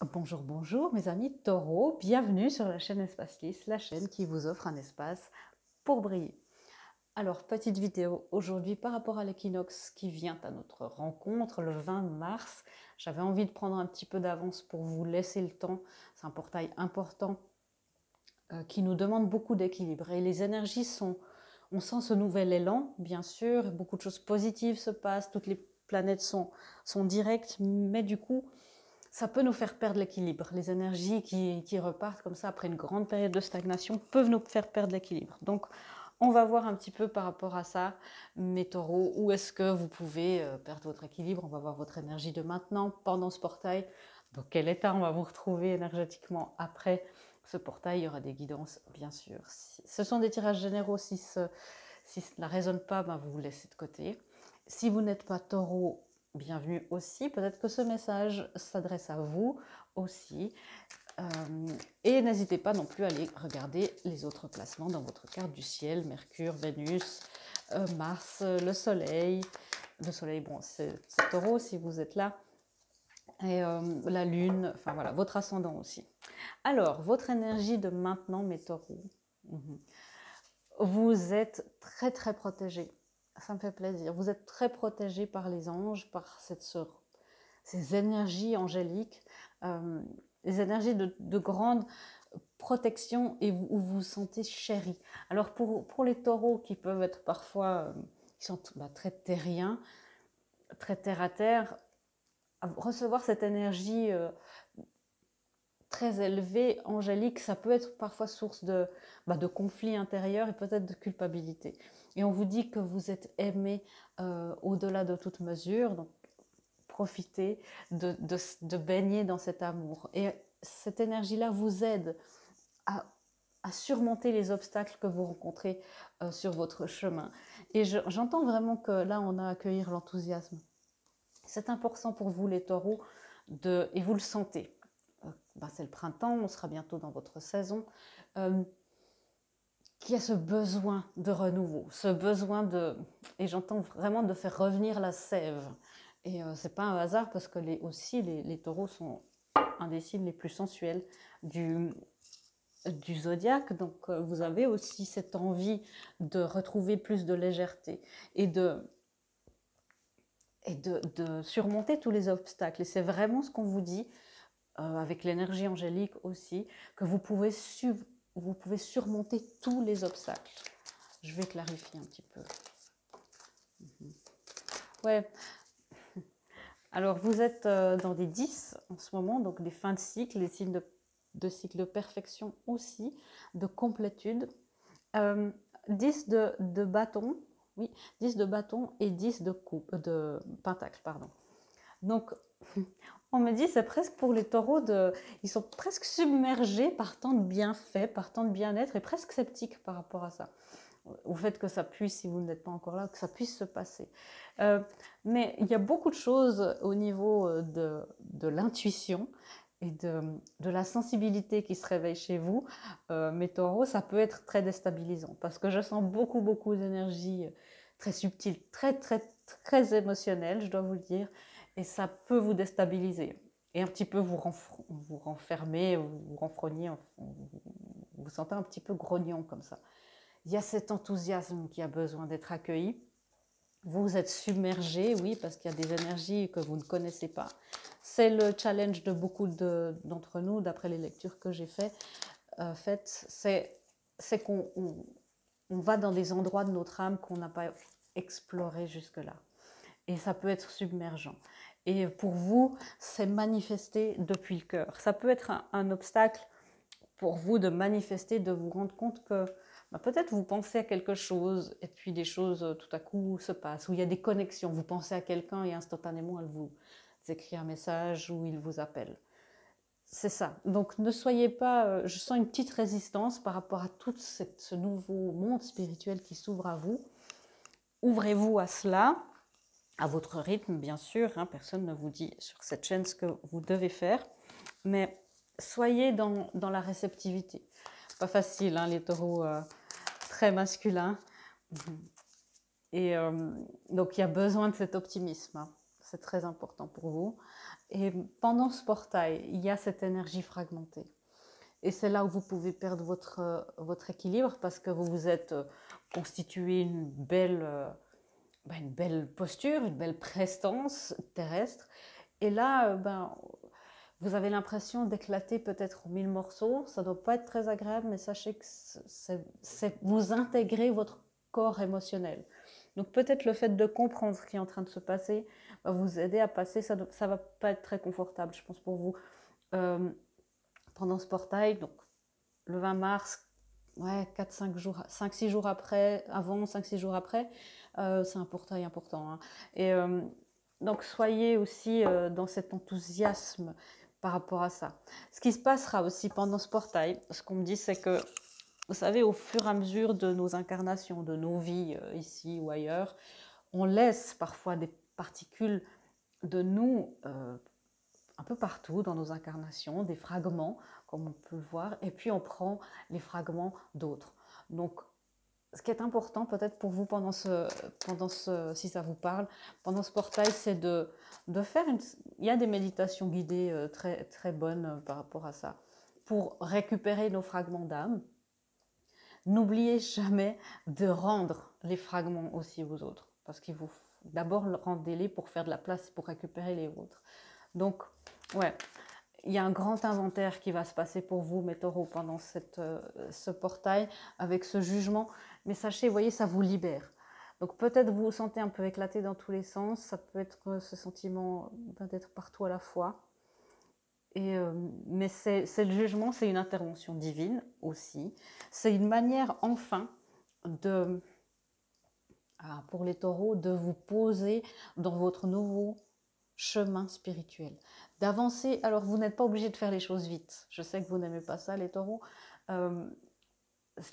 Bonjour, bonjour mes amis taureaux, bienvenue sur la chaîne Espace Lys, la chaîne qui vous offre un espace pour briller. Alors, petite vidéo aujourd'hui par rapport à l'équinoxe qui vient à notre rencontre le 20 mars. J'avais envie de prendre un petit peu d'avance pour vous laisser le temps. C'est un portail important qui nous demande beaucoup d'équilibre. Et les énergies sont, on sent ce nouvel élan, bien sûr, beaucoup de choses positives se passent, toutes les planètes sont directes, mais du coup, ça peut nous faire perdre l'équilibre. Les énergies qui repartent comme ça après une grande période de stagnation peuvent nous faire perdre l'équilibre. Donc, on va voir un petit peu par rapport à ça, mes taureaux, où est-ce que vous pouvez perdre votre équilibre. On va voir votre énergie de maintenant, pendant ce portail. Dans quel état on va vous retrouver énergétiquement après ce portail. Il y aura des guidances, bien sûr. Ce sont des tirages généraux. Si cela ne résonne pas, ben vous laissez de côté. Si vous n'êtes pas taureau, bienvenue aussi. Peut-être que ce message s'adresse à vous aussi. Et n'hésitez pas non plus à aller regarder les autres placements dans votre carte du ciel. Mercure, Vénus, Mars, le Soleil. Le Soleil, bon, c'est taureau si vous êtes là. Et la Lune, enfin voilà, votre ascendant aussi. Alors, votre énergie de maintenant, mes taureaux. Vous êtes très très protégés. Ça me fait plaisir. Vous êtes très protégés par les anges, par ces énergies angéliques, les énergies de grande protection et où vous vous sentez chéri. Alors pour les taureaux qui peuvent être parfois, qui sont très terriens, très terre à terre, recevoir cette énergie très élevée, angélique, ça peut être parfois source de conflits intérieurs et peut-être de culpabilité. Et on vous dit que vous êtes aimé au-delà de toute mesure, donc profitez de baigner dans cet amour. Et cette énergie-là vous aide à surmonter les obstacles que vous rencontrez sur votre chemin. Et j'entends vraiment que là, on a à accueillir l'enthousiasme. C'est important pour vous, les taureaux, et vous le sentez. C'est le printemps, on sera bientôt dans votre saison, qui a ce besoin de renouveau, ce besoin et j'entends vraiment de faire revenir la sève. Et c'est pas un hasard parce que les taureaux sont un des signes les plus sensuels du zodiaque. Donc vous avez aussi cette envie de retrouver plus de légèreté et de surmonter tous les obstacles. Et c'est vraiment ce qu'on vous dit, avec l'énergie angélique aussi, que vous pouvez surmonter tous les obstacles. Je vais clarifier un petit peu. Ouais. Alors vous êtes dans des 10 en ce moment, donc des fins de cycle, des signes de cycle de perfection aussi, de complétude. 10 de bâton, oui, 10 de bâton et 10 de pentacle, pardon. Donc, on me dit, c'est presque pour les taureaux, ils sont presque submergés par tant de bienfaits, par tant de bien-être et presque sceptiques par rapport à ça. Au fait que ça puisse, si vous n'êtes pas encore là, que ça puisse se passer. Mais il y a beaucoup de choses au niveau de l'intuition et de la sensibilité qui se réveille chez vous. Mes taureaux, ça peut être très déstabilisant parce que je sens beaucoup d'énergie très subtile, très émotionnelle, je dois vous le dire, et ça peut vous déstabiliser et un petit peu vous renfermer, vous renfrogner, vous sentez un petit peu grognon comme ça. Il y a cet enthousiasme qui a besoin d'être accueilli. Vous êtes submergé, oui, parce qu'il y a des énergies que vous ne connaissez pas. C'est le challenge de beaucoup d'entre nous, d'après les lectures que j'ai faites, c'est qu'on va dans des endroits de notre âme qu'on n'a pas explorés jusque-là. Et ça peut être submergent. Et pour vous, c'est manifester depuis le cœur. Ça peut être un obstacle pour vous de manifester, de vous rendre compte que peut-être vous pensez à quelque chose et puis des choses tout à coup se passent, où il y a des connexions. Vous pensez à quelqu'un et instantanément elle vous écrit un message ou il vous appelle. C'est ça. Donc ne soyez pas, je sens une petite résistance par rapport à tout ce nouveau monde spirituel qui s'ouvre à vous. Ouvrez-vous à cela, à votre rythme bien sûr, hein, personne ne vous dit sur cette chaîne ce que vous devez faire, mais soyez dans la réceptivité. Pas facile, hein, les taureaux très masculins. Et donc il y a besoin de cet optimisme, hein. C'est très important pour vous. Et pendant ce portail, il y a cette énergie fragmentée. Et c'est là où vous pouvez perdre votre équilibre parce que vous vous êtes constitué une belle posture, une belle prestance terrestre. Et là, vous avez l'impression d'éclater peut-être en 1000 morceaux. Ça ne doit pas être très agréable, mais sachez que vous intégrez votre corps émotionnel. Donc peut-être le fait de comprendre ce qui est en train de se passer va vous aider à passer. Ça ne va pas être très confortable, je pense, pour vous. Pendant ce portail, donc le 20 mars, ouais, 4-5 jours, 5-6 jours après, avant, 5-6 jours après, c'est un portail important. Hein. Et donc soyez aussi dans cet enthousiasme par rapport à ça. Ce qui se passera aussi pendant ce portail, ce qu'on me dit, c'est que, vous savez, au fur et à mesure de nos incarnations, de nos vies, ici ou ailleurs, on laisse parfois des particules de nous un peu partout dans nos incarnations, des fragments, comme on peut le voir, et puis on prend les fragments d'autres. Donc, ce qui est important peut-être pour vous si ça vous parle, pendant ce portail, c'est de faire il y a des méditations guidées très, très bonnes par rapport à ça, pour récupérer nos fragments d'âme. N'oubliez jamais de rendre les fragments aussi aux autres, parce qu'il vous d'abord rendez-les pour faire de la place, pour récupérer les vôtres. Donc, ouais, il y a un grand inventaire qui va se passer pour vous, mes taureaux, pendant ce portail, avec ce jugement. Mais sachez, vous voyez, ça vous libère. Donc peut-être vous vous sentez un peu éclaté dans tous les sens. Ça peut être ce sentiment d'être partout à la fois. Mais c'est le jugement, c'est une intervention divine aussi. C'est une manière, enfin, pour les taureaux, de vous poser dans votre nouveau chemin spirituel, d'avancer. Alors vous n'êtes pas obligé de faire les choses vite, je sais que vous n'aimez pas ça les taureaux.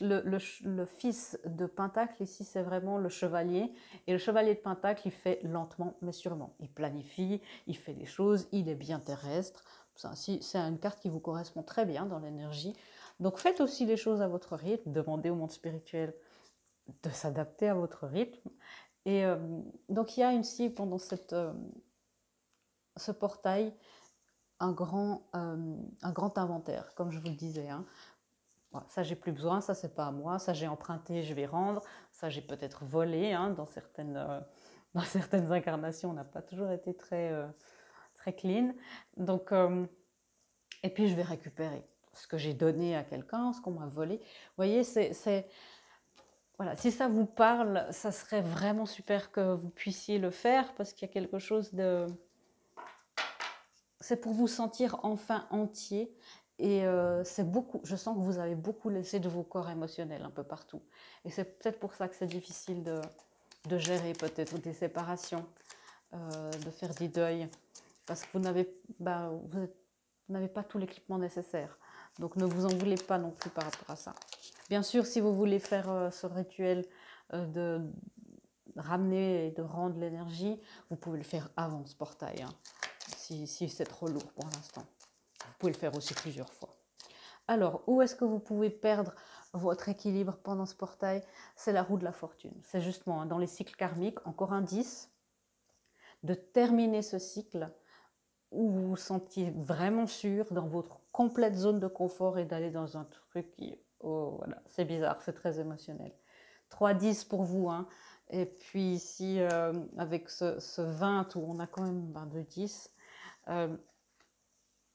Le fils de Pentacle ici, c'est vraiment le chevalier, et le chevalier de Pentacle, il fait lentement mais sûrement, il planifie, il fait des choses, il est bien terrestre. C'est une carte qui vous correspond très bien dans l'énergie, donc faites aussi les choses à votre rythme, demandez au monde spirituel de s'adapter à votre rythme. Et donc il y a ici pendant ce portail un grand inventaire, comme je vous le disais. Hein. Voilà, ça, j'ai plus besoin, ça, c'est pas à moi, ça, j'ai emprunté, je vais rendre, ça, j'ai peut-être volé. Hein, dans certaines incarnations, on n'a pas toujours été très clean. Donc, et puis, je vais récupérer ce que j'ai donné à quelqu'un, ce qu'on m'a volé. Vous voyez, voilà, si ça vous parle, ça serait vraiment super que vous puissiez le faire, parce qu'il y a quelque chose de... C'est pour vous sentir enfin entier. Et je sens que vous avez beaucoup laissé de vos corps émotionnels un peu partout. Et c'est peut-être pour ça que c'est difficile de gérer peut-être des séparations, de faire des deuils, parce que vous n'avez pas tout l'équipement nécessaire. Donc ne vous en voulez pas non plus par rapport à ça. Bien sûr, si vous voulez faire ce rituel de ramener et de rendre l'énergie, vous pouvez le faire avant ce portail, hein, si c'est trop lourd pour l'instant. Vous pouvez le faire aussi plusieurs fois. Alors, où est-ce que vous pouvez perdre votre équilibre pendant ce portail? C'est la roue de la fortune. C'est justement dans les cycles karmiques, encore un 10, de terminer ce cycle où vous vous sentiez vraiment sûr dans votre complète zone de confort et d'aller dans un truc qui... Oh, voilà, c'est bizarre, c'est très émotionnel. 3-10 pour vous, hein. Et puis ici, avec ce 20 où on a quand même 2-10,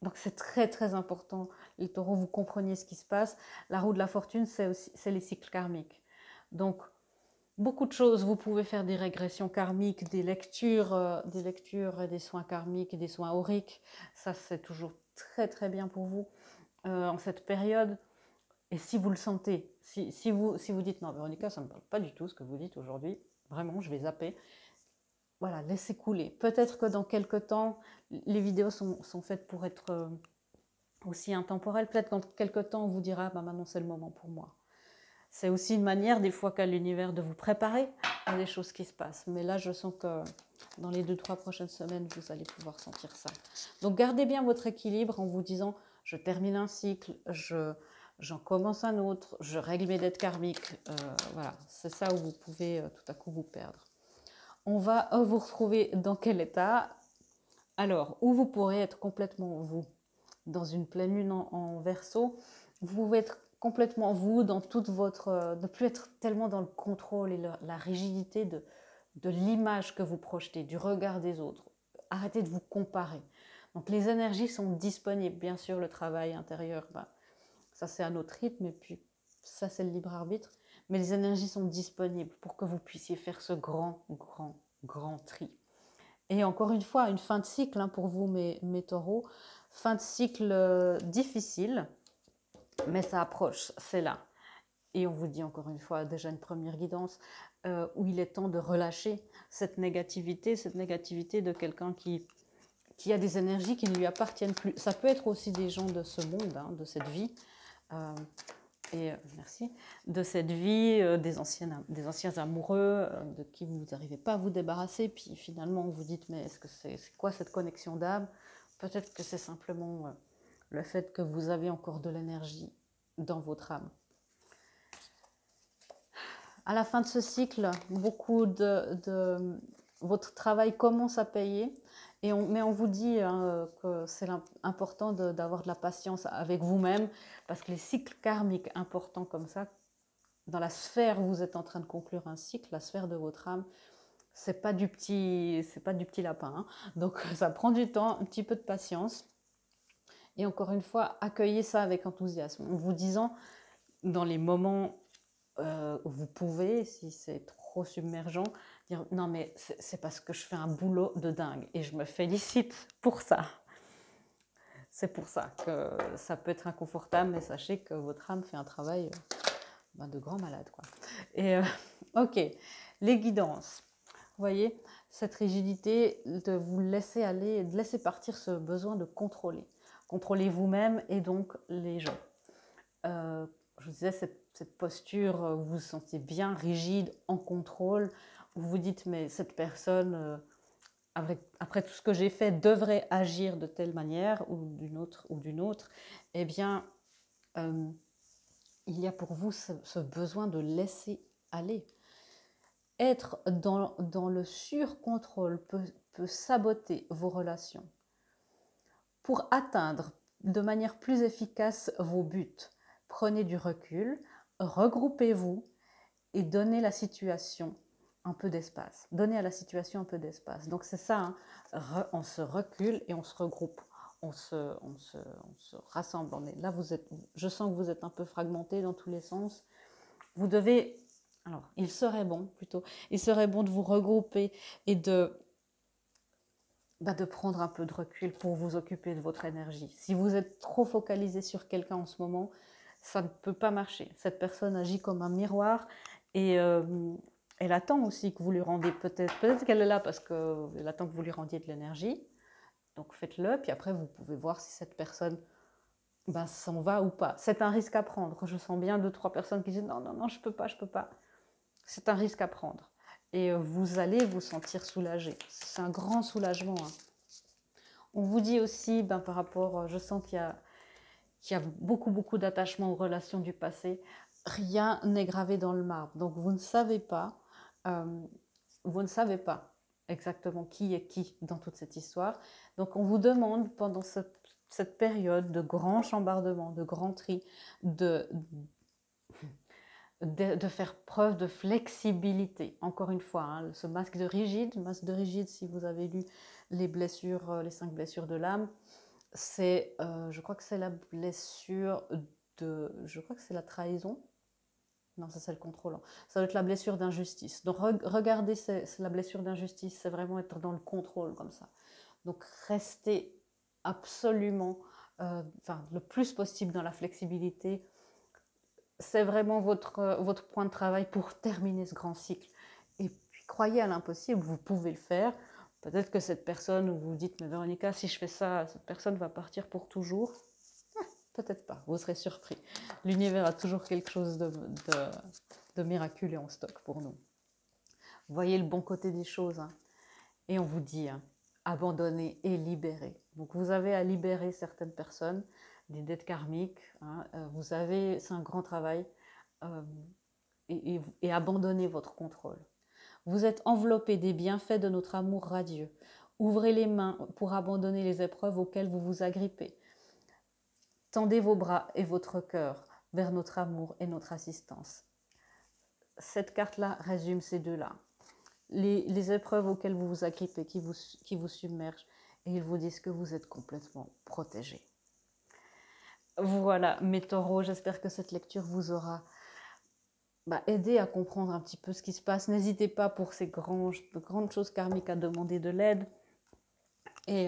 donc c'est très très important, les taureaux, vous compreniez ce qui se passe. La roue de la fortune, c'est les cycles karmiques. Donc beaucoup de choses, vous pouvez faire des régressions karmiques, des lectures et des soins karmiques et des soins auriques. Ça, c'est toujours très très bien pour vous en cette période. Et si vous le sentez, si vous dites non, Véronica, ça ne me parle pas du tout ce que vous dites aujourd'hui, vraiment, je vais zapper. Voilà, laissez couler. Peut-être que dans quelques temps, les vidéos sont faites pour être aussi intemporelles. Peut-être que dans quelques temps, on vous dira maintenant c'est le moment pour moi. C'est aussi une manière, des fois, qu'a l'univers de vous préparer à des choses qui se passent. Mais là, je sens que dans les 2-3 prochaines semaines, vous allez pouvoir sentir ça. Donc, gardez bien votre équilibre en vous disant, je termine un cycle, j'en commence un autre, je règle mes dettes karmiques. Voilà, c'est ça où vous pouvez tout à coup vous perdre. On va vous retrouver dans quel état? Alors, où vous pourrez être complètement vous, dans une pleine lune en Verseau, vous pouvez être complètement vous dans toute votre, ne plus être tellement dans le contrôle et la rigidité de l'image que vous projetez, du regard des autres. Arrêtez de vous comparer. Donc les énergies sont disponibles. Bien sûr, le travail intérieur, ben, ça c'est un autre rythme, et puis ça c'est le libre arbitre. Mais les énergies sont disponibles pour que vous puissiez faire ce grand, grand, grand tri. Et encore une fois, une fin de cycle hein, pour vous, mes taureaux. Fin de cycle difficile, mais ça approche, c'est là. Et on vous dit encore une fois, déjà une première guidance, où il est temps de relâcher cette négativité de quelqu'un qui a des énergies qui ne lui appartiennent plus. Ça peut être aussi des gens de ce monde, hein, de cette vie, merci, de cette vie, des anciens amoureux, de qui vous n'arrivez pas à vous débarrasser, puis finalement vous dites, mais est-ce que c'est quoi cette connexion d'âme? Peut-être que c'est simplement le fait que vous avez encore de l'énergie dans votre âme. À la fin de ce cycle, beaucoup de votre travail commence à payer, mais on vous dit hein, que c'est important d'avoir de la patience avec vous-même, parce que les cycles karmiques importants comme ça, dans la sphère où vous êtes en train de conclure un cycle, la sphère de votre âme, c'est pas du petit lapin. Hein. Donc ça prend du temps, un petit peu de patience. Et encore une fois, accueillez ça avec enthousiasme, en vous disant, dans les moments où vous pouvez, si c'est trop submergent, dire non mais c'est parce que je fais un boulot de dingue et je me félicite pour ça. C'est pour ça que ça peut être inconfortable, mais sachez que votre âme fait un travail de grand malade, quoi. Et ok, les guidances. Vous voyez, cette rigidité de vous laisser aller, de laisser partir ce besoin de contrôler. Contrôler vous-même et donc les gens. Je vous disais, cette posture où vous vous sentez bien rigide, en contrôle, où vous dites, mais cette personne, après tout ce que j'ai fait, devrait agir de telle manière ou d'une autre, eh bien, il y a pour vous ce besoin de laisser aller. Être dans le surcontrôle peut saboter vos relations. Pour atteindre de manière plus efficace vos buts, prenez du recul, regroupez-vous et donnez la situation un peu d'espace. Donnez à la situation un peu d'espace. Donc c'est ça, hein, on se recule et on se regroupe. On se rassemble. Là, je sens que vous êtes un peu fragmenté dans tous les sens. Vous devez, alors, il serait bon de vous regrouper et de prendre un peu de recul pour vous occuper de votre énergie. Si vous êtes trop focalisé sur quelqu'un en ce moment, ça ne peut pas marcher. Cette personne agit comme un miroir et elle attend aussi que vous lui rendiez, peut-être qu'elle est là parce qu'elle attend que vous lui rendiez de l'énergie. Donc faites-le, puis après vous pouvez voir si cette personne s'en va ou pas. C'est un risque à prendre. Je sens bien 2-3 personnes qui disent non, non, non, je peux pas. C'est un risque à prendre. Et vous allez vous sentir soulagé. C'est un grand soulagement. Hein. On vous dit aussi, par rapport, je sens qu'il y a beaucoup, beaucoup d'attachement aux relations du passé. Rien n'est gravé dans le marbre. Donc vous ne savez pas exactement qui est qui dans toute cette histoire. Donc on vous demande pendant cette période de grand chambardement, de grand tri, de faire preuve de flexibilité. Encore une fois, hein, ce masque de rigide, si vous avez lu les 5 blessures de l'âme, je crois que c'est la blessure je crois que c'est la trahison. Non, ça c'est le contrôlant. Ça doit être la blessure d'injustice. Donc regardez, c'est la blessure d'injustice, c'est vraiment être dans le contrôle comme ça. Donc restez absolument, le plus possible dans la flexibilité. C'est vraiment votre point de travail pour terminer ce grand cycle. Et puis croyez à l'impossible, vous pouvez le faire. Peut-être que cette personne, vous vous dites, mais Véronica, si je fais ça, cette personne va partir pour toujours. Peut-être pas, vous serez surpris. L'univers a toujours quelque chose de miraculeux en stock pour nous. Voyez le bon côté des choses. Hein. Et on vous dit, hein, abandonner et libérer. Donc vous avez à libérer certaines personnes des dettes karmiques. Hein, c'est un grand travail. Et abandonner votre contrôle. Vous êtes enveloppé des bienfaits de notre amour radieux. Ouvrez les mains pour abandonner les épreuves auxquelles vous vous agrippez. Tendez vos bras et votre cœur vers notre amour et notre assistance. Cette carte-là résume ces deux-là. Les épreuves auxquelles vous vous agrippez, qui vous submergent, et ils vous disent que vous êtes complètement protégés. Voilà, mes taureaux, j'espère que cette lecture vous aura aidé à comprendre un petit peu ce qui se passe. N'hésitez pas pour ces grandes choses karmiques à demander de l'aide. Et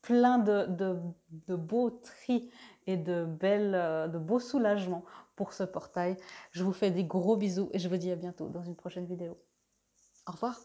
plein de beaux tris et de beaux soulagements pour ce portail. Je vous fais des gros bisous et je vous dis à bientôt dans une prochaine vidéo. Au revoir.